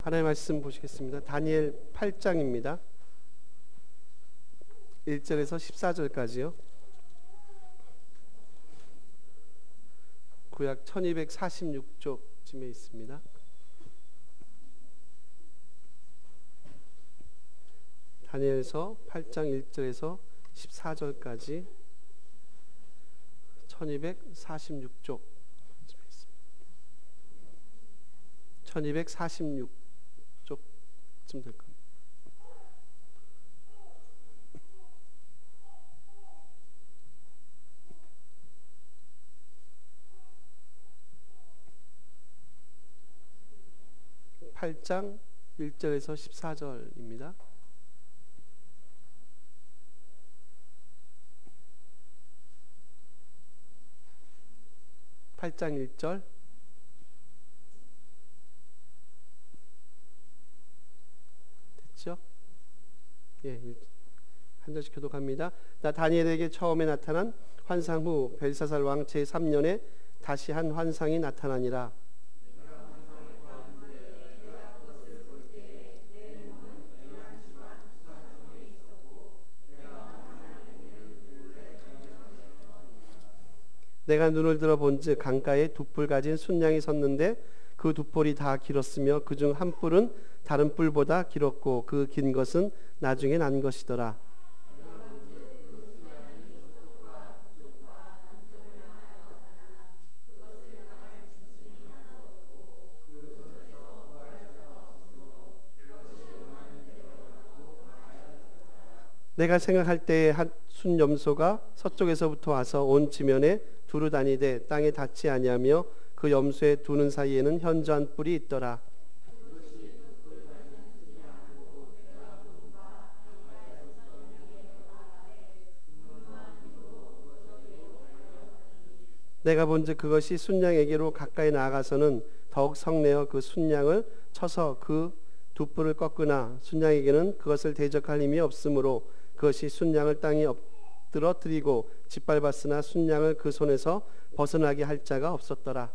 하나님의 말씀 보시겠습니다. 다니엘 8장입니다. 1절에서 14절까지요. 구약 1246쪽쯤에 있습니다. 다니엘서 8장 1절에서 14절까지 1246쪽 1246쪽쯤 될 겁니다. (8장) 1절에서 14절입니다. (8장) 1절 됐죠? 예, 한 절씩 교독합니다. 나 다니엘에게 처음에 나타난 환상 후 벨사살 왕 제3년에 다시 한 환상이 나타나니라. 내가 눈을 들어 본즉 강가에 두 뿔 가진 순양이 섰는데 그 두 뿔이 다 길었으며 그중 한 뿔은 다른 뿔보다 길었고 그 긴 것은 나중에 난 것이더라. 내가 생각할 때에 한 순염소가 서쪽에서부터 와서 온 지면에 두루 다니되 땅에 닿지 아니하며 그 염소의 두 눈 사이에는 현저한 뿔이 있더라. 내가 본즉 그것이 순양에게로 가까이 나아가서는 더욱 성내어 그 순양을 쳐서 그 두 뿔을 꺾으나 순양에게는 그것을 대적할 힘이 없으므로 그것이 순양을 땅에 엎드러뜨리고 짓밟았으나 순양을 그 손에서 벗어나게 할 자가 없었더라.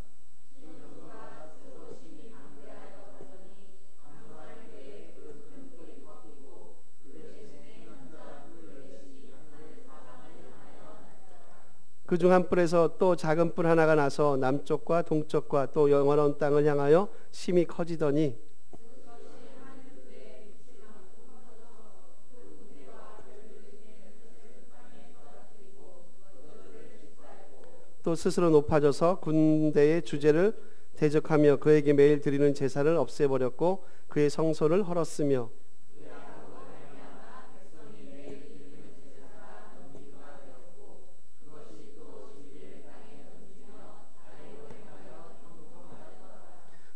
그중 한 뿔에서 또 작은 뿔 하나가 나서 남쪽과 동쪽과 또 영원한 땅을 향하여 심히 커지더니 또 스스로 높아져서 군대의 주제를 대적하며 그에게 매일 드리는 제사를 없애버렸고 그의 성소를 헐었으며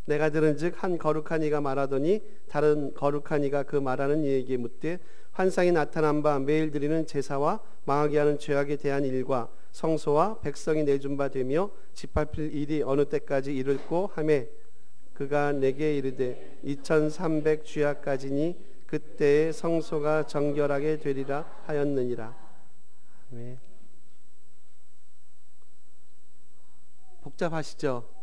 내가 들은즉 한 거룩한 이가 말하더니 다른 거룩한 이가 그 말하는 이에게 묻되 환상이 나타난 바 매일 드리는 제사와 망하게 하는 죄악에 대한 일과 성소와 백성이 내준 바 되며 짓밟힐 일이 어느 때까지 이를꼬 하매 그가 내게 이르되 2300 주야까지니 그때에 성소가 정결하게 되리라 하였느니라. 아멘. 복잡하시죠?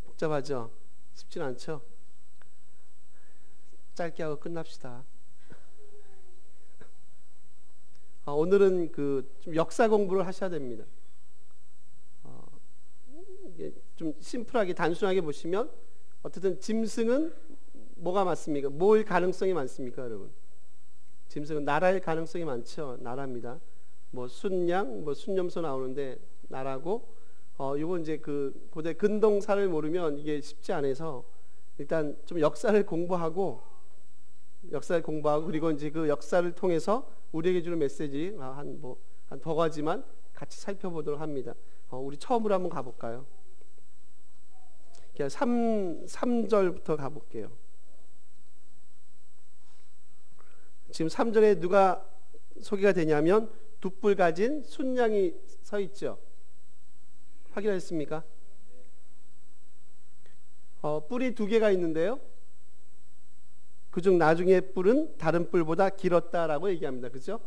복잡하죠? 쉽진 않죠? 짧게 하고 끝납시다. 오늘은 좀 역사 공부를 하셔야 됩니다. 좀 심플하게 단순하게 보시면 어쨌든 짐승은 뭐가 많습니까? 뭘 가능성이 많습니까, 여러분? 짐승은 나라일 가능성이 많죠. 나라입니다. 뭐 순양, 뭐 순염소 나오는데 나라고. 요건 이제 그 고대 근동사를 모르면 이게 쉽지 않아서 일단 좀 역사를 공부하고 그리고 이제 그 역사를 통해서 우리에게 주는 메시지 한 더 가지만 같이 살펴보도록 합니다. 우리 처음으로 한번 가볼까요? 3절부터 가볼게요. 지금 3절에 누가 소개가 되냐면 두 뿔 가진 순양이 서 있죠. 확인하셨습니까? 뿔이 두 개가 있는데요. 그중 나중에 뿔은 다른 뿔보다 길었다라고 얘기합니다. 그죠?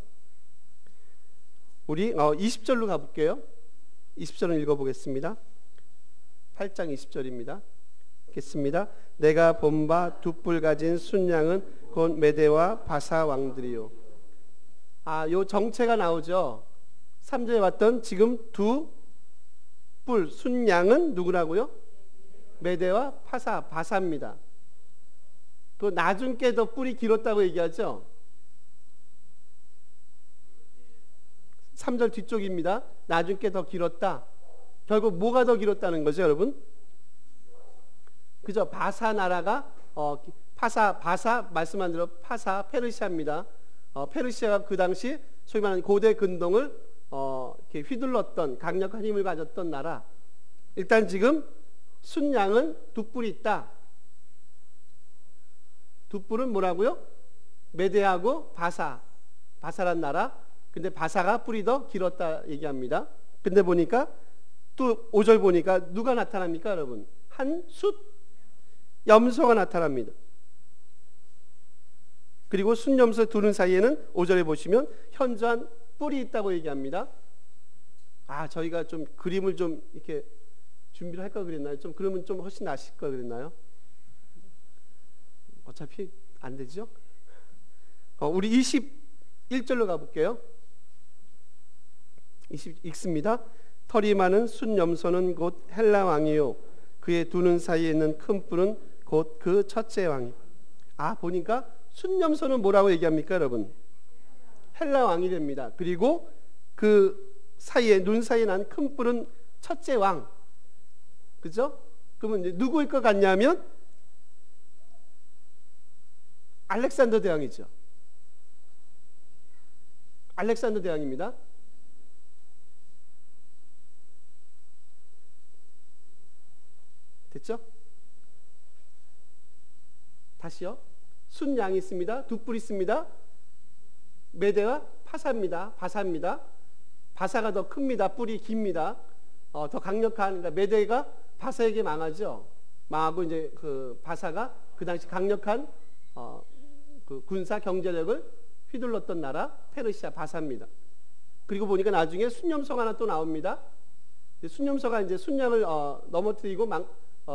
우리 20절로 가볼게요. 20절을 읽어보겠습니다. 8장 20절입니다. 읽겠습니다. 내가 본 바 두 뿔 가진 순양은 곧 메대와 바사 왕들이요. 요 정체가 나오죠. 3절에 봤던 지금 두 뿔 순양은 누구라고요? 메대와 바사입니다. 또 나중 게 더 뿔이 길었다고 얘기하죠. 3절 뒤쪽입니다. 나중 게 더 길었다. 결국 뭐가 더 길었다는 거죠, 여러분? 그죠? 바사 나라가 바사 말씀한 대로 바사 페르시아입니다. 페르시아가 그 당시 소위 말하는 고대 근동을 이렇게 휘둘렀던 강력한 힘을 가졌던 나라. 일단 지금 순양은 두 뿔이 있다. 두 뿔은 뭐라고요? 메대하고 바사란 나라. 근데 바사가 뿔이 더 길었다 얘기합니다. 근데 보니까 또 5절 보니까 누가 나타납니까, 여러분? 한 숫 염소가 나타납니다. 그리고 순염소 두른 사이에는 5절에 보시면 현저한 뿔이 있다고 얘기합니다. 저희가 좀 그림을 좀 이렇게 준비를 할까 그랬나요? 좀 그러면 좀 훨씬 나실 걸 그랬나요? 어차피 안 되죠? 우리 21절로 가볼게요. 읽습니다. 털이 많은 순염소는 곧 헬라 왕이요 그의 두는 사이에 있는 큰 뿔은 곧 그 첫째 왕이. 보니까 순염소는 뭐라고 얘기합니까, 여러분? 헬라 왕이 됩니다. 그리고 그 사이에 눈 사이에 난 큰 뿔은 첫째 왕. 그죠? 그러면 이제 누구일 것 같냐면 알렉산더 대왕이죠. 알렉산더 대왕입니다. 됐죠? 다시요. 순양이 있습니다. 두 뿔 있습니다. 메대와 바사입니다. 바사가 더 큽니다. 뿔이 깁니다. 더 강력한, 그러니까 메대가 바사에게 망하죠. 망하고 이제 그 바사가 그 당시 강력한 그 군사 경제력을 휘둘렀던 나라 페르시아 바사입니다. 그리고 보니까 나중에 순염소가 하나 또 나옵니다. 순염소가 이제 순양을 넘어뜨리고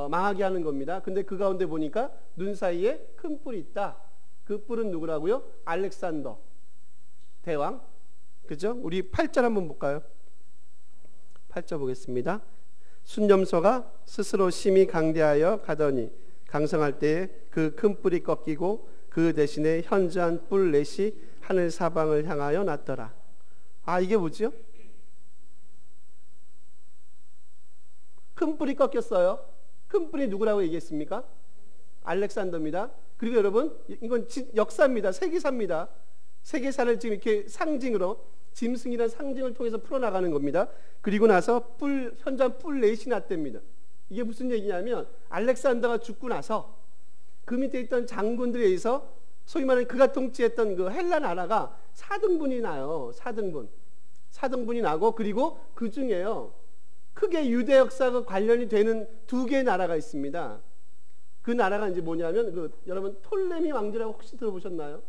망하게 하는 겁니다. 근데 그 가운데 보니까 눈 사이에 큰 뿔이 있다. 그 뿔은 누구라고요? 알렉산더 대왕. 그죠? 우리 8절 한번 볼까요? 8절 보겠습니다. 순염소가 스스로 심히 강대하여 가더니 강성할 때에 그 큰 뿔이 꺾이고 그 대신에 현저한 뿔 넷이 하늘 사방을 향하여 났더라. 이게 뭐죠? 큰 뿔이 꺾였어요. 큰 뿔이 누구라고 얘기했습니까? 알렉산더입니다. 그리고 여러분, 이건 역사입니다. 세계사입니다. 세계사를 지금 이렇게 상징으로, 짐승이라는 상징을 통해서 풀어나가는 겁니다. 그리고 나서 현저한 뿔 넷이 났답니다. 이게 무슨 얘기냐면 알렉산더가 죽고 나서 그 밑에 있던 장군들에 의해서 소위 말하는 그가 통치했던 그 헬라 나라가 4등분이 나요. 4등분이 나고, 그리고 그 중에요 크게 유대 역사가 관련이 되는 두 개의 나라가 있습니다. 그 나라가 이제 뭐냐면 여러분 톨레미 왕조라고 혹시 들어보셨나요?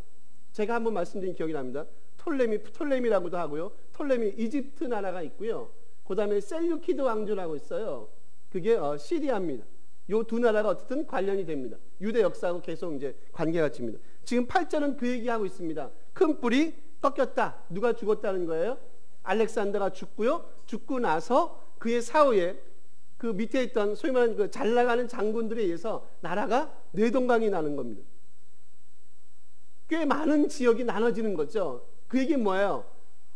제가 한번 말씀드린 기억이 납니다. 톨레미라고도 하고요. 톨레미 이집트 나라가 있고요. 그 다음에 셀유키드 왕조라고 있어요. 그게 시리아입니다. 요 두 나라가 어쨌든 관련이 됩니다. 유대 역사하고 계속 이제 관계가 집니다. 지금 8절은 그 얘기하고 있습니다. 큰 뿔이 꺾였다. 누가 죽었다는 거예요? 알렉산더가 죽고요. 죽고 나서 그의 사후에 그 밑에 있던 소위 말하는 그 잘 나가는 장군들에 의해서 나라가 뇌동강이 나는 겁니다. 꽤 많은 지역이 나눠지는 거죠. 그 얘기는 뭐예요?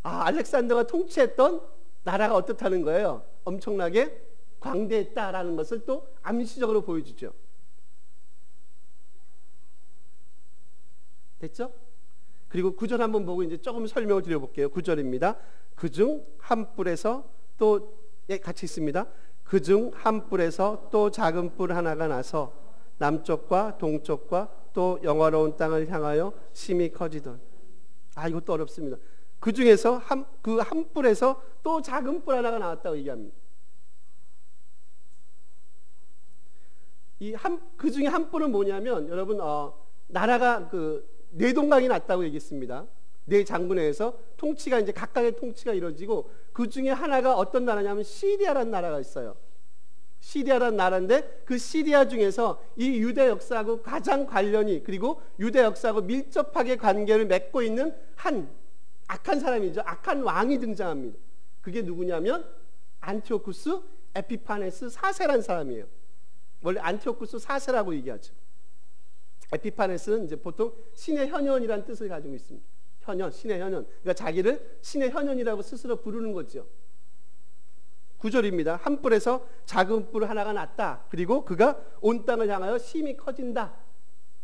알렉산더가 통치했던 나라가 어떻다는 거예요? 엄청나게 광대했다라는 것을 또 암시적으로 보여주죠. 됐죠? 그리고 9절 한번 보고 이제 조금 설명을 드려볼게요. 9절입니다. 그중 한 뿔에서 또 같이 있습니다. 그중 한 뿔에서 또 작은 뿔 하나가 나서 남쪽과 동쪽과 또 영화로운 땅을 향하여 심히 커지던. 이것도 어렵습니다. 그 중에서 그 한 뿔에서 또 작은 뿔 하나가 나왔다고 얘기합니다. 그 중에 한 뿔은 뭐냐면 여러분 나라가 뇌동강이 났다고 얘기했습니다. 네 장군에 의해서 통치가 이제 각각의 통치가 이루어지고 그 중에 하나가 어떤 나라냐면 시리아라는 나라가 있어요. 시리아라는 나라인데 그 시리아 중에서 이 유대 역사하고 가장 관련이, 그리고 유대 역사하고 밀접하게 관계를 맺고 있는 한 악한 사람이죠. 악한 왕이 등장합니다. 그게 누구냐면 안티오쿠스 에피파네스 4세라는 사람이에요. 원래 안티오쿠스 4세라고 얘기하죠. 에피파네스는 이제 보통 신의 현현이라는 뜻을 가지고 있습니다. 현현, 신의 현현. 그러니까 자기를 신의 현현이라고 스스로 부르는 거죠. 9절입니다. 한 뿔에서 작은 뿔 하나가 났다. 그리고 그가 온 땅을 향하여 심히 커진다.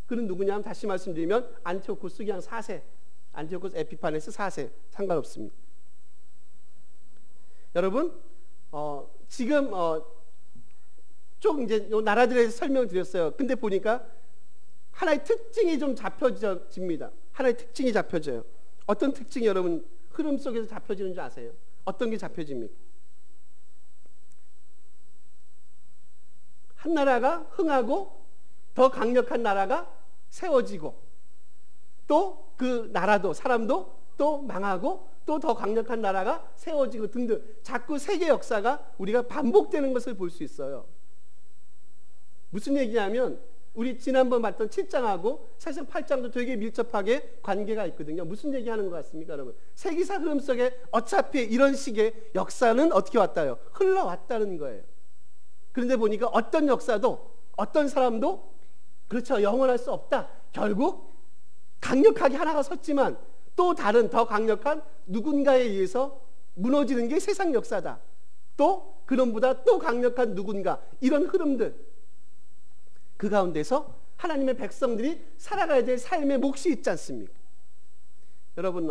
그는 누구냐면 다시 말씀드리면 안티오쿠스 그냥 4세. 안티오쿠스 에피파네스 4세. 상관없습니다. 여러분, 지금 좀 이제 요 나라들에 설명을 드렸어요. 근데 보니까 하나의 특징이 좀 잡혀집니다. 하나의 특징이 잡혀져요. 어떤 특징이 여러분 흐름 속에서 잡혀지는 줄 아세요? 어떤 게 잡혀집니까? 한 나라가 흥하고 더 강력한 나라가 세워지고, 또 그 나라도 사람도 또 망하고 또 더 강력한 나라가 세워지고 등등, 자꾸 세계 역사가 우리가 반복되는 것을 볼 수 있어요. 무슨 얘기냐면 우리 지난번 봤던 7장하고 사실 8장도 되게 밀접하게 관계가 있거든요. 무슨 얘기하는 것 같습니까, 여러분? 세계사 흐름 속에 어차피 이런 식의 역사는 어떻게 왔다요? 흘러왔다는 거예요. 그런데 보니까 어떤 역사도 어떤 사람도 그렇죠, 영원할 수 없다. 결국 강력하게 하나가 섰지만 또 다른 더 강력한 누군가에 의해서 무너지는 게 세상 역사다. 또 그놈보다 또 강력한 누군가, 이런 흐름들, 그 가운데서 하나님의 백성들이 살아가야 될 삶의 몫이 있지 않습니까? 여러분,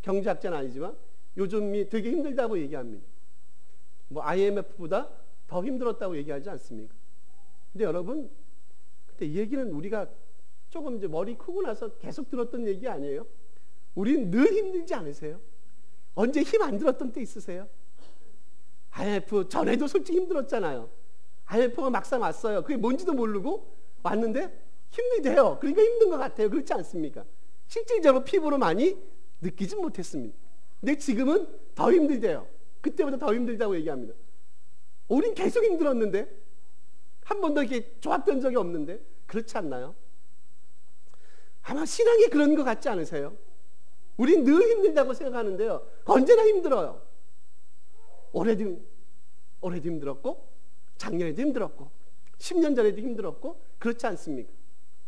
경제학자는 아니지만 요즘이 되게 힘들다고 얘기합니다. 뭐 IMF보다 더 힘들었다고 얘기하지 않습니까? 근데 여러분, 근데 이 얘기는 우리가 조금 이제 머리 크고 나서 계속 들었던 얘기 아니에요? 우린 늘 힘들지 않으세요? 언제 힘 안 들었던 때 있으세요? IMF 전에도 솔직히 힘들었잖아요. IMF가 막상 왔어요. 그게 뭔지도 모르고 왔는데 힘들대요. 그러니까 힘든 것 같아요. 그렇지 않습니까? 실질적으로 피부로 많이 느끼진 못했습니다. 근데 지금은 더 힘들대요. 그때보다 더 힘들다고 얘기합니다. 우린 계속 힘들었는데, 한 번도 이렇게 좋았던 적이 없는데, 그렇지 않나요? 아마 신앙이 그런 것 같지 않으세요? 우린 늘 힘들다고 생각하는데요, 언제나 힘들어요. 올해도 힘들었고, 작년에도 힘들었고, 10년 전에도 힘들었고, 그렇지 않습니까?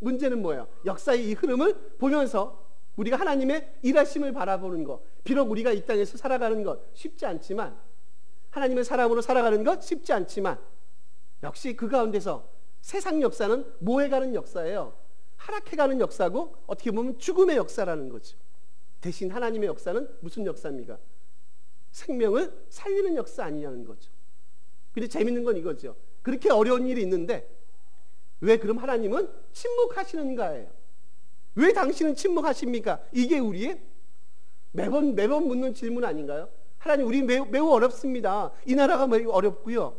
문제는 뭐예요? 역사의 이 흐름을 보면서 우리가 하나님의 일하심을 바라보는 것, 비록 우리가 이 땅에서 살아가는 것 쉽지 않지만, 하나님의 사람으로 살아가는 것 쉽지 않지만, 역시 그 가운데서 세상 역사는 뭐해가는 역사예요. 하락해가는 역사고, 어떻게 보면 죽음의 역사라는 거죠. 대신 하나님의 역사는 무슨 역사입니까? 생명을 살리는 역사 아니냐는 거죠. 근데 재밌는 건 이거죠. 그렇게 어려운 일이 있는데 왜 그럼 하나님은 침묵하시는가예요. 왜 당신은 침묵하십니까? 이게 우리의 매번 묻는 질문 아닌가요? 하나님, 우리 매우 어렵습니다. 이 나라가 매우 어렵고요,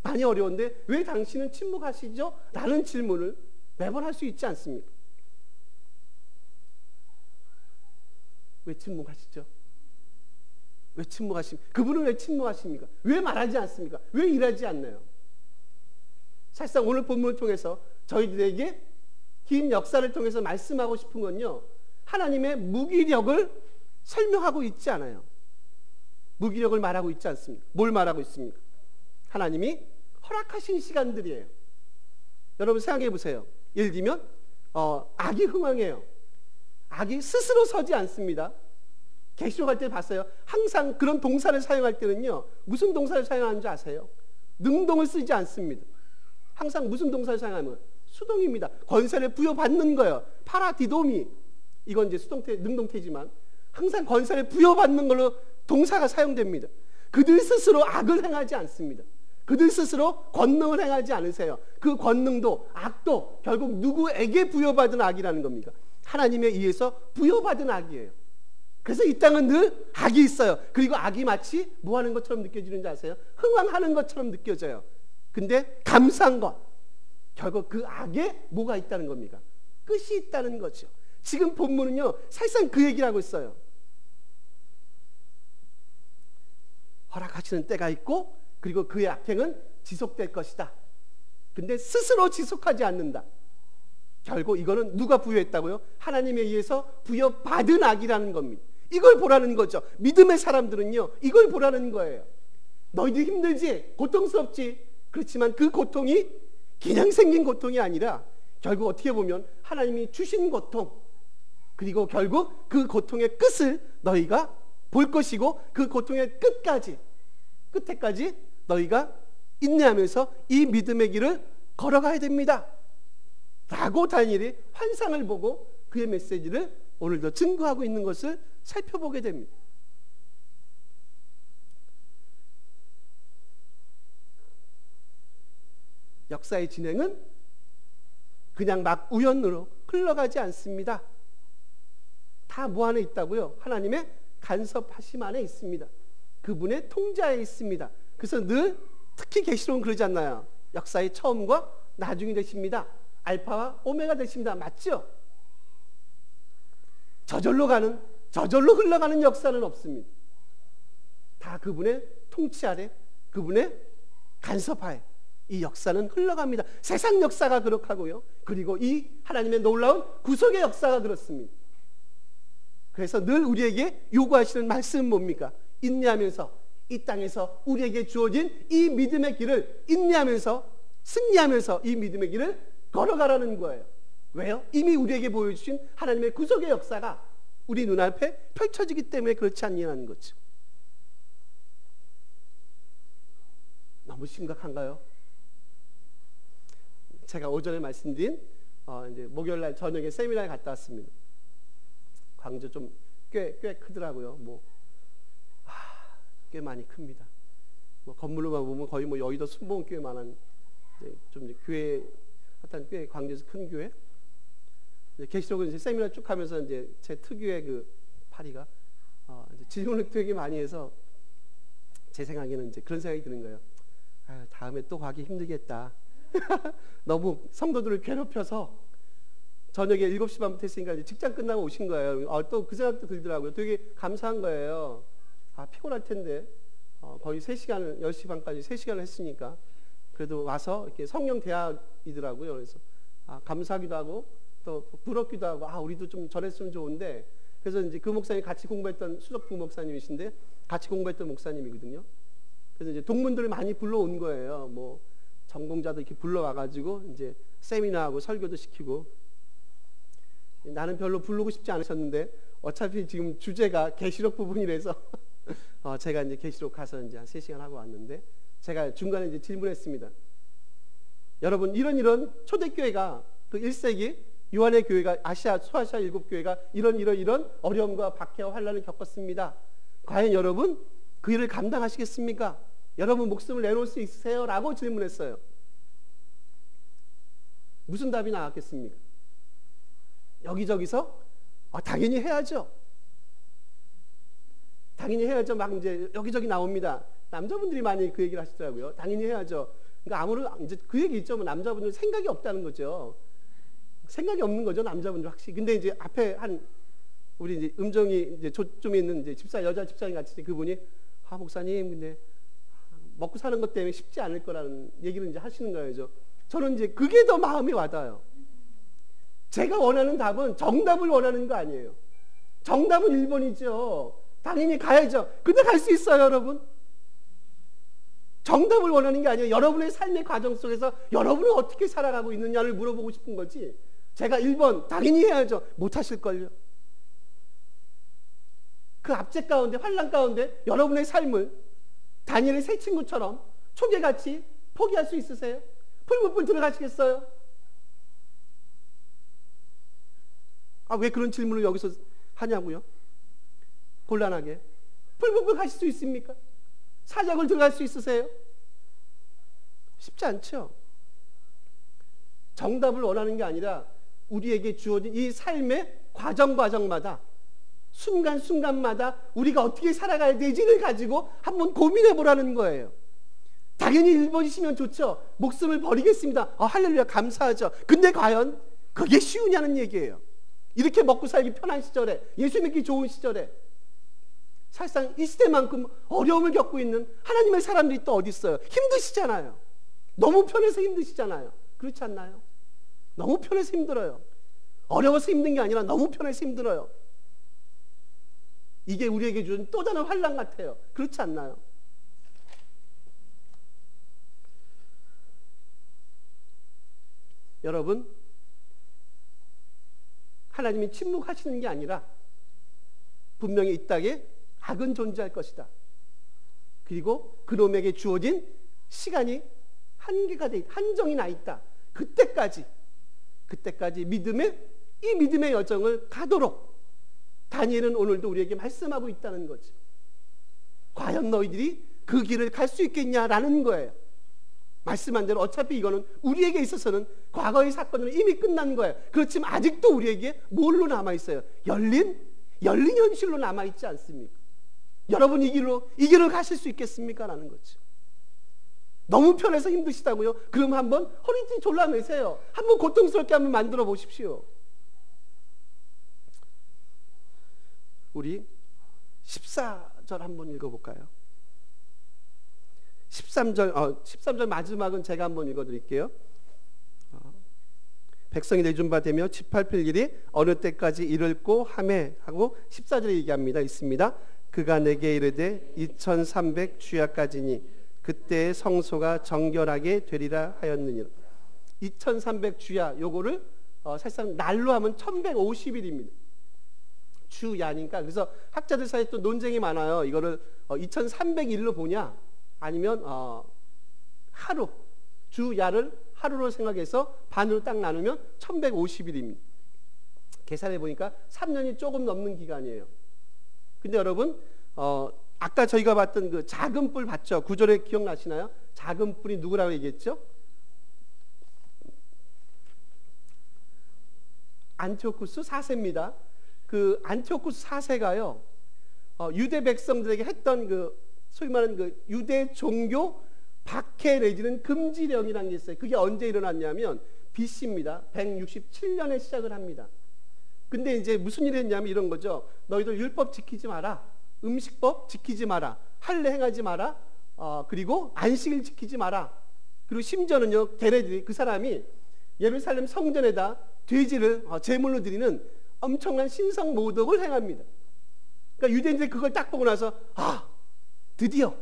많이 어려운데 왜 당신은 침묵하시죠? 라는 질문을 매번 할 수 있지 않습니까? 왜 침묵하시죠? 왜 침묵하십니까? 그분은 왜 침묵하십니까? 왜 말하지 않습니까? 왜 일하지 않나요? 사실상 오늘 본문을 통해서 저희들에게 긴 역사를 통해서 말씀하고 싶은 건요, 하나님의 무기력을 설명하고 있지 않아요. 무기력을 말하고 있지 않습니까? 뭘 말하고 있습니까? 하나님이 허락하신 시간들이에요. 여러분 생각해 보세요. 예를 들면 악이 흥황해요. 악이 스스로 서지 않습니다. 계시록할 때 봤어요. 항상 그런 동사를 사용할 때는요, 무슨 동사를 사용하는지 아세요? 능동을 쓰지 않습니다. 항상 무슨 동사를 사용하면 수동입니다. 권세를 부여받는 거예요. 파라디도미, 이건 이제 수동태, 능동태지만 항상 권세를 부여받는 걸로 동사가 사용됩니다. 그들 스스로 악을 행하지 않습니다. 그들 스스로 권능을 행하지 않으세요. 그 권능도 악도 결국 누구에게 부여받은 악이라는 겁니까? 하나님에 의해서 부여받은 악이에요. 그래서 이 땅은 늘 악이 있어요. 그리고 악이 마치 뭐 하는 것처럼 느껴지는지 아세요? 흥황하는 것처럼 느껴져요. 근데 감사한 것, 결국 그 악에 뭐가 있다는 겁니까? 끝이 있다는 거죠. 지금 본문은요, 사실상 그 얘기를 하고 있어요. 허락하시는 때가 있고 그리고 그의 악행은 지속될 것이다. 근데 스스로 지속하지 않는다. 결국 이거는 누가 부여했다고요? 하나님에 의해서 부여받은 악이라는 겁니다. 이걸 보라는 거죠. 믿음의 사람들은요, 이걸 보라는 거예요. 너희들 힘들지? 고통스럽지? 그렇지만 그 고통이 그냥 생긴 고통이 아니라 결국 어떻게 보면 하나님이 주신 고통, 그리고 결국 그 고통의 끝을 너희가 볼 것이고 그 고통의 끝에까지 너희가 인내하면서 이 믿음의 길을 걸어가야 됩니다 라고 다니엘이 환상을 보고 그의 메시지를 오늘도 증거하고 있는 것을 살펴보게 됩니다. 역사의 진행은 그냥 막 우연으로 흘러가지 않습니다. 다 뭐 안에 있다고요? 하나님의 간섭하심 안에 있습니다. 그분의 통제하에 있습니다. 그래서 늘 특히 계시록은 그러지 않나요? 역사의 처음과 나중이 되십니다. 알파와 오메가 되십니다. 맞죠? 저절로 흘러가는 역사는 없습니다. 다 그분의 통치 아래, 그분의 간섭하에 이 역사는 흘러갑니다. 세상 역사가 그렇고요. 그리고 이 하나님의 놀라운 구속의 역사가 그렇습니다. 그래서 늘 우리에게 요구하시는 말씀은 뭡니까? 인내하면서 이 땅에서 우리에게 주어진 이 믿음의 길을 인내하면서 승리하면서 이 믿음의 길을 걸어가라는 거예요. 왜요? 이미 우리에게 보여주신 하나님의 구속의 역사가 우리 눈앞에 펼쳐지기 때문에 그렇지 않냐는 거죠. 너무 심각한가요? 제가 오전에 말씀드린 이제 목요일날 저녁에 세미나에 갔다 왔습니다. 광주 좀 꽤 크더라고요. 꽤 많이 큽니다. 건물로만 보면 거의 여의도 순복음교회만한 좀 이제 교회, 하여튼 꽤 광주에서 큰 교회. 계시록은 이제 세미나 쭉 하면서 이제 제 특유의 그 파리가 이제 질문을 되게 많이 해서 제 생각에는 이제 그런 생각이 드는 거예요. 다음에 또 가기 힘들겠다. 너무 성도들을 괴롭혀서 저녁에 7시 반부터 했으니까 이제 직장 끝나고 오신 거예요. 또 그 생각도 들더라고요. 되게 감사한 거예요. 피곤할 텐데 거의 3시간을 10시 반까지 3시간을 했으니까 그래도 와서 이렇게 성령 대학이더라고요. 그래서 감사하기도 하고 또 부럽기도 하고 우리도 좀 저랬으면 좋은데, 그래서 이제 그 목사님 같이 공부했던 수석 부목사님이신데 같이 공부했던 목사님이거든요. 그래서 이제 동문들을 많이 불러온 거예요. 전공자도 이렇게 불러와가지고 이제 세미나하고 설교도 시키고. 나는 별로 부르고 싶지 않으셨는데 어차피 지금 주제가 계시록 부분이라서 제가 이제 계시록 가서 이제 한 3시간 하고 왔는데, 제가 중간에 이제 질문했습니다. 여러분, 이런 초대교회가 그 1세기 요한의 교회가 소아시아 7교회가 이런 어려움과 박해와 환난을 겪었습니다. 과연 여러분 그 일을 감당하시겠습니까? 여러분 목숨을 내놓을 수 있으세요? 라고 질문했어요. 무슨 답이 나왔겠습니까? 여기저기서 당연히 해야죠. 당연히 해야죠. 막 이제 여기저기 나옵니다. 남자분들이 많이 그 얘기를 하시더라고요. 당연히 해야죠. 그러니까 아무런 이제 그 얘기 있죠. 남자분들 생각이 없다는 거죠. 생각이 없는 거죠, 남자분들 확실히. 근데 이제 앞에 우리 이제 음정이 이제 좀 있는 이제 여자 집사님 같이 그분이 목사님 근데 먹고 사는 것 때문에 쉽지 않을 거라는 얘기를 이제 하시는 거예요. 저는 이제 그게 더 마음이 와닿아요. 제가 원하는 답은 정답을 원하는 거 아니에요. 정답은 1번이죠. 당연히 가야죠. 근데 갈 수 있어요, 여러분? 정답을 원하는 게 아니에요. 여러분의 삶의 과정 속에서 여러분은 어떻게 살아가고 있느냐를 물어보고 싶은 거지. 제가 1번 당연히 해야죠. 못 하실걸요. 그 압제 가운데, 환난 가운데 여러분의 삶을 다니엘의 세 친구처럼 초계같이 포기할 수 있으세요? 풀무불 들어가시겠어요? 왜 그런 질문을 여기서 하냐고요? 곤란하게. 풀무불 가실 수 있습니까? 사적을 들어갈 수 있으세요? 쉽지 않죠. 정답을 원하는 게 아니라 우리에게 주어진 이 삶의 과정마다 순간순간마다 우리가 어떻게 살아가야 되지를 가지고 한번 고민해 보라는 거예요. 당연히 1번이시면 좋죠. 목숨을 버리겠습니다. 할렐루야, 감사하죠. 근데 과연 그게 쉬우냐는 얘기예요. 이렇게 먹고 살기 편한 시절에, 예수 믿기 좋은 시절에 사실상 이 시대만큼 어려움을 겪고 있는 하나님의 사람들이 또 어디 있어요? 힘드시잖아요. 너무 편해서 힘드시잖아요. 그렇지 않나요? 너무 편해서 힘들어요. 어려워서 힘든 게 아니라 너무 편해서 힘들어요. 이게 우리에게 준 또 다른 환난 같아요. 그렇지 않나요? 여러분, 하나님이 침묵하시는 게 아니라 분명히 이 땅에 악은 존재할 것이다. 그리고 그놈에게 주어진 시간이 한정이 나 있다. 그때까지 이 믿음의 여정을 가도록 다니엘은 오늘도 우리에게 말씀하고 있다는 거지. 과연 너희들이 그 길을 갈 수 있겠냐라는 거예요. 말씀한 대로 어차피 이거는 우리에게 있어서는 과거의 사건은 이미 끝난 거예요. 그렇지만 아직도 우리에게 뭘로 남아있어요? 열린 현실로 남아있지 않습니까? 여러분 이 길을 가실 수 있겠습니까? 라는 거죠. 너무 편해서 힘드시다고요? 그럼 한번 허리띠 졸라매세요. 한번 고통스럽게 한번 만들어 보십시오. 우리 14절 한번 읽어볼까요? 13절 마지막은 제가 한번 읽어드릴게요. 백성이 내준 바 되며 18필 일이 어느 때까지 이를고 하매 하고 14절에 얘기합니다. 있습니다. 그가 내게 이르되 2300 주야까지니 그때의 성소가 정결하게 되리라 하였느니라. 2300 주야, 요거를 사실상 날로 하면 1150일입니다. 주야니까. 그래서 학자들 사이에 또 논쟁이 많아요. 이거를 2300일로 보냐, 아니면 하루, 주야를 하루로 생각해서 반으로 딱 나누면 1150일입니다. 계산해 보니까 3년이 조금 넘는 기간이에요. 근데 여러분, 아까 저희가 봤던 그 작은 뿔 봤죠? 구절에 기억나시나요? 작은 뿔이 누구라고 얘기했죠? 안티오쿠스 4세입니다. 그 안티오쿠스 4세가요, 유대 백성들에게 했던 그 소위 말하는 그 유대 종교 박해 내지는 금지령이라는 게 있어요. 그게 언제 일어났냐면 BC입니다. 167년에 시작을 합니다. 근데 이제 무슨 일을 했냐면 이런 거죠. 너희들 율법 지키지 마라. 음식법 지키지 마라. 할례 행하지 마라. 그리고 안식일 지키지 마라. 그리고 심지어는요, 걔네들이, 그 사람이 예루살렘 성전에다 돼지를 제물로 드리는 엄청난 신성 모독을 행합니다. 그러니까 유대인들이 그걸 딱 보고 나서 드디어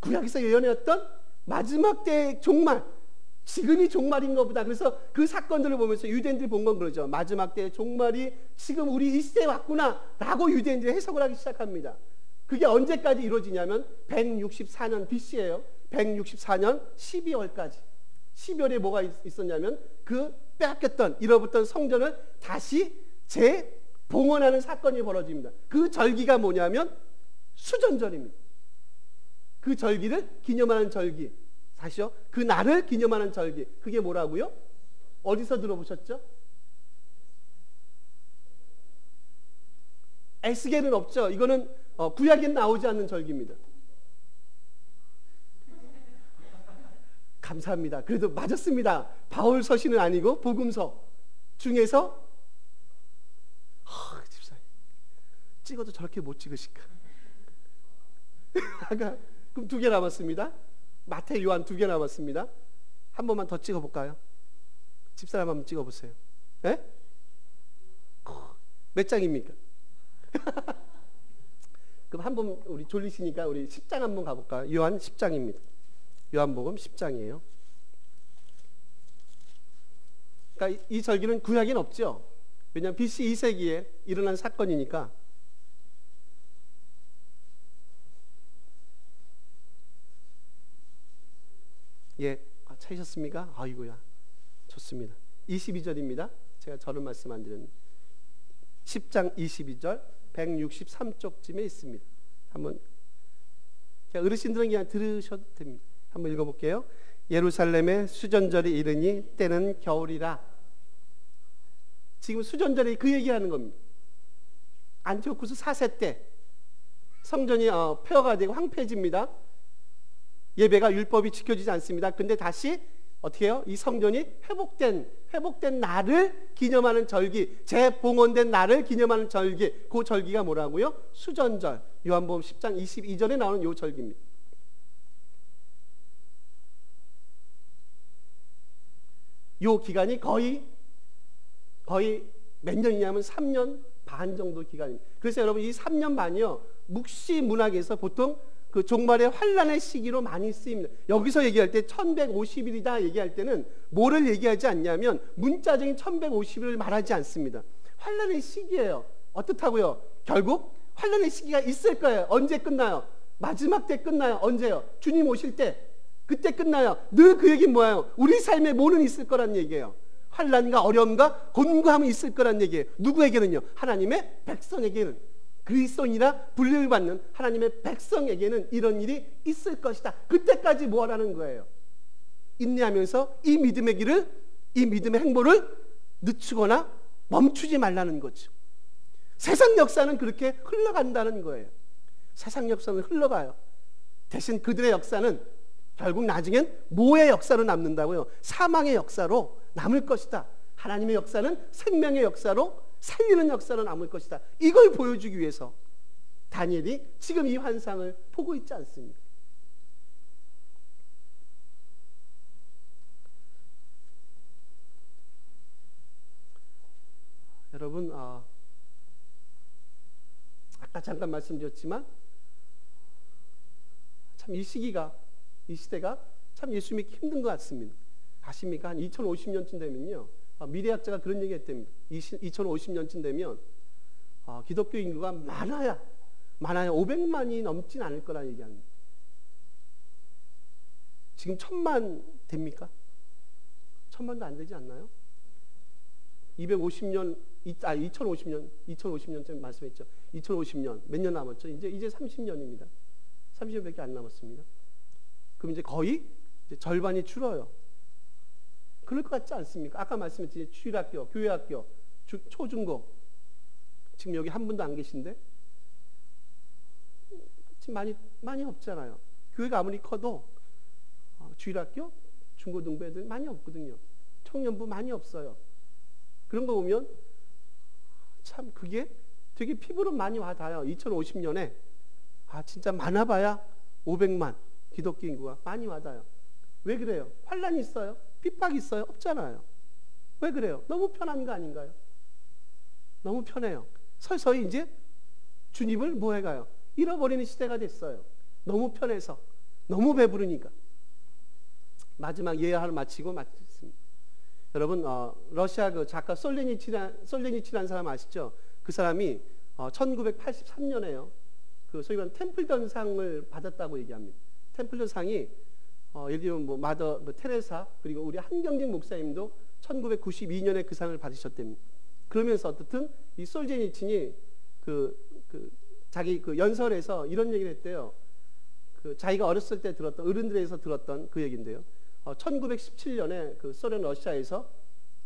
구약에서 예언했던 마지막 때의 종말, 지금이 종말인가 보다. 그래서 그 사건들을 보면서 유대인들이 본 건 그러죠. 마지막 때의 종말이 지금 우리 이 시대에 왔구나 라고 유대인들이 해석을 하기 시작합니다. 그게 언제까지 이루어지냐면 164년 BC예요. 164년 12월까지. 12월에 뭐가 있었냐면 그 빼앗겼던, 잃어버렸던 성전을 다시 재봉헌하는 사건이 벌어집니다. 그 절기가 뭐냐면 수전절입니다. 그 절기를 기념하는 절기, 사시죠? 그 날을 기념하는 절기. 그게 뭐라고요? 어디서 들어보셨죠? 에스겔은 없죠. 이거는 구약엔 나오지 않는 절기입니다. 감사합니다. 그래도 맞았습니다. 바울 서신은 아니고 복음서 중에서 집사님 찍어도 저렇게 못 찍으실까? 그럼 2개 남았습니다. 마태, 요한 2개 남았습니다. 한 번만 더 찍어볼까요? 집사람 한번 찍어보세요. 네? 몇 장입니까? 그럼 한번 우리 졸리시니까 우리 10장 한번 가볼까요? 요한 10장입니다. 요한복음 10장이에요. 그러니까 이 절기는 구약엔 없죠. 왜냐하면 BC 2세기에 일어난 사건이니까. 예, 찾으셨습니까? 아이고야, 좋습니다. 22절입니다. 제가 저런 말씀 안 드렸는데 10장 22절 163쪽쯤에 있습니다. 한번 어르신들은 그냥 들으셔도 됩니다. 한번 읽어볼게요. 예루살렘의 수전절이 이르니 때는 겨울이라. 지금 수전절이 그 얘기하는 겁니다. 안티오쿠스 4세 때 성전이 폐허가 되고 황폐해집니다. 예배가 율법이 지켜지지 않습니다. 근데 다시 어떻게 해요? 이 성전이 회복된 날을 기념하는 절기, 재봉헌된 날을 기념하는 절기, 그 절기가 뭐라고요? 수전절. 요한복음 10장 22절에 나오는 요 절기입니다. 요 기간이 거의 몇 년이냐면 3년 반 정도 기간입니다. 그래서 여러분 이 3년 반이요, 묵시 문학에서 보통 그 종말의 환란의 시기로 많이 쓰입니다. 여기서 얘기할 때 1150일이다 얘기할 때는 뭐를 얘기하지 않냐면 문자적인 1150일을 말하지 않습니다. 환란의 시기예요. 어떻다고요? 결국 환란의 시기가 있을 거예요. 언제 끝나요? 마지막 때 끝나요. 언제요? 주님 오실 때, 그때 끝나요. 늘 그 얘기는 뭐예요? 우리 삶에 뭐는 있을 거란 얘기예요. 환란과 어려움과 곤고함이 있을 거란 얘기예요. 누구에게는요? 하나님의 백성에게는, 그리스도인이라 분류를 받는 하나님의 백성에게는 이런 일이 있을 것이다. 그때까지 뭐 하라는 거예요? 인내하면서 이 믿음의 길을, 이 믿음의 행보를 늦추거나 멈추지 말라는 거죠. 세상 역사는 그렇게 흘러간다는 거예요. 세상 역사는 흘러가요. 대신 그들의 역사는 결국 나중엔 뭐의 역사로 남는다고요? 사망의 역사로 남을 것이다. 하나님의 역사는 생명의 역사로, 살리는 역사로 남을 것이다. 이걸 보여주기 위해서 다니엘이 지금 이 환상을 보고 있지 않습니까? 여러분, 아까 잠깐 말씀드렸지만 참 이 시기가, 이 시대가 참 예수 믿기 힘든 것 같습니다. 아십니까? 한 2050년쯤 되면요, 미래학자가 그런 얘기 했답니다. 2050년쯤 되면 기독교 인구가 많아야 500만이 넘진 않을 거라 얘기합니다. 지금 1000만 됩니까? 1000만도 안 되지 않나요? 2050년쯤 말씀했죠. 2050년 몇 년 남았죠? 이제 30년입니다. 30년밖에 안 남았습니다. 그럼 이제 거의 이제 절반이 줄어요. 그럴 것 같지 않습니까? 아까 말씀했지, 주일학교, 교회학교, 초중고, 지금 여기 한 분도 안 계신데 지금 많이 없잖아요. 교회가 아무리 커도 주일학교, 중고등부 애들 많이 없거든요. 청년부 많이 없어요. 그런 거 보면 참 그게 되게 피부로 많이 와닿아요. 2050년에 진짜 많아봐야 500만 기독교 인구가 많이 와닿아요. 왜 그래요? 환란이 있어요? 핍박이 있어요? 없잖아요. 왜 그래요? 너무 편한 거 아닌가요? 너무 편해요. 서서히 이제 주님을 뭐 해가요? 잃어버리는 시대가 됐어요. 너무 편해서, 너무 배부르니까. 마지막 예화를 마치고 마치겠습니다. 여러분, 러시아 그 작가 솔레니치라는 사람 아시죠? 그 사람이 1983년에요. 그 소위 말하는 템플던 상을 받았다고 얘기합니다. 템플던 상이 예를 들면 뭐 마더 테레사, 그리고 우리 한경직 목사님도 1992년에 그 상을 받으셨답니다. 그러면서 어떻든 이 솔제니친이 자기 그 연설에서 이런 얘기를 했대요. 그 자기가 어렸을 때 들었던, 어른들에서 들었던 그 얘기인데요. 1917년에 그 소련 러시아에서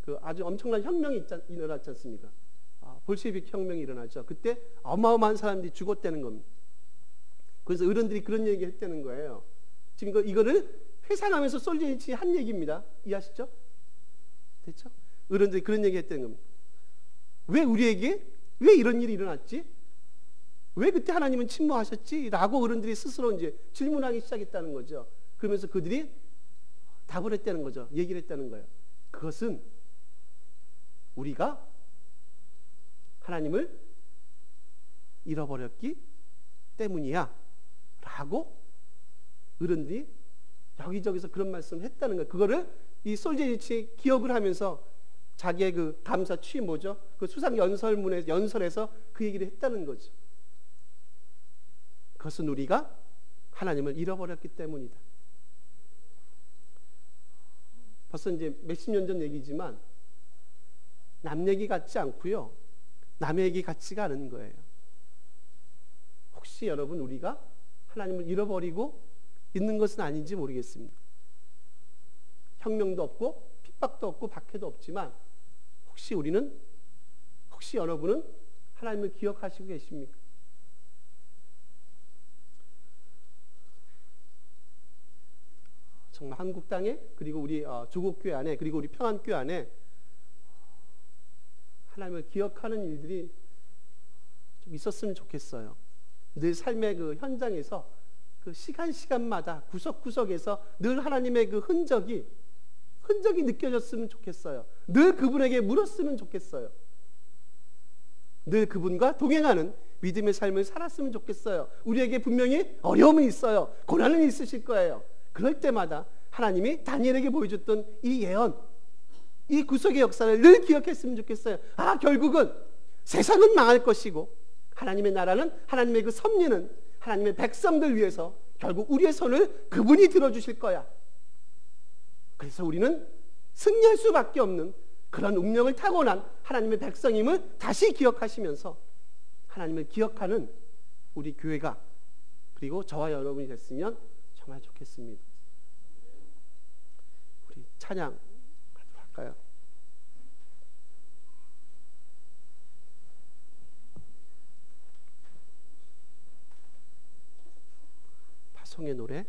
그 아주 엄청난 혁명이 일어났지 않습니까? 볼셰비크 혁명이 일어나죠. 그때 어마어마한 사람들이 죽었다는 겁니다. 그래서 어른들이 그런 얘기 했다는 거예요. 지금 이거를 회상하면서 솔제니친이 한 얘기입니다. 이해하시죠? 됐죠? 어른들이 그런 얘기 했다는 겁니다. 왜 우리에게 왜 이런 일이 일어났지? 왜 그때 하나님은 침묵하셨지? 라고 어른들이 스스로 이제 질문하기 시작했다는 거죠. 그러면서 그들이 답을 했다는 거죠. 얘기를 했다는 거예요. 그것은 우리가 하나님을 잃어버렸기 때문이야 라고 어른들이 여기저기서 그런 말씀을 했다는 거예요. 그거를 이 솔제니치 기억을 하면서 자기의 그 감사 취임 뭐죠? 그 수상 연설에서 그 얘기를 했다는 거죠. 그것은 우리가 하나님을 잃어버렸기 때문이다. 벌써 이제 몇십 년 전 얘기지만 남 얘기 같지 않고요, 남의 얘기 같지가 않은 거예요. 혹시 여러분 우리가 하나님을 잃어버리고 있는 것은 아닌지 모르겠습니다. 혁명도 없고 핍박도 없고 박해도 없지만 혹시 여러분은 하나님을 기억하시고 계십니까? 정말 한국 땅에, 그리고 우리 조국교회 안에, 그리고 우리 평안교회 안에 하나님을 기억하는 일들이 좀 있었으면 좋겠어요. 늘 삶의 그 현장에서 그 시간마다 구석구석에서 늘 하나님의 그 흔적이 느껴졌으면 좋겠어요. 늘 그분에게 물었으면 좋겠어요. 늘 그분과 동행하는 믿음의 삶을 살았으면 좋겠어요. 우리에게 분명히 어려움은 있어요. 고난은 있으실 거예요. 그럴 때마다 하나님이 다니엘에게 보여줬던 이 예언, 이 구속의 역사를 늘 기억했으면 좋겠어요. 결국은 세상은 망할 것이고 하나님의 나라는, 하나님의 그 섭리는 하나님의 백성들 위해서 결국 우리의 손을 그분이 들어주실 거야. 그래서 우리는 승리할 수밖에 없는 그런 운명을 타고난 하나님의 백성임을 다시 기억하시면서 하나님을 기억하는 우리 교회가, 그리고 저와 여러분이 됐으면 정말 좋겠습니다. 우리 찬양 하도록 할까요? 파송의 노래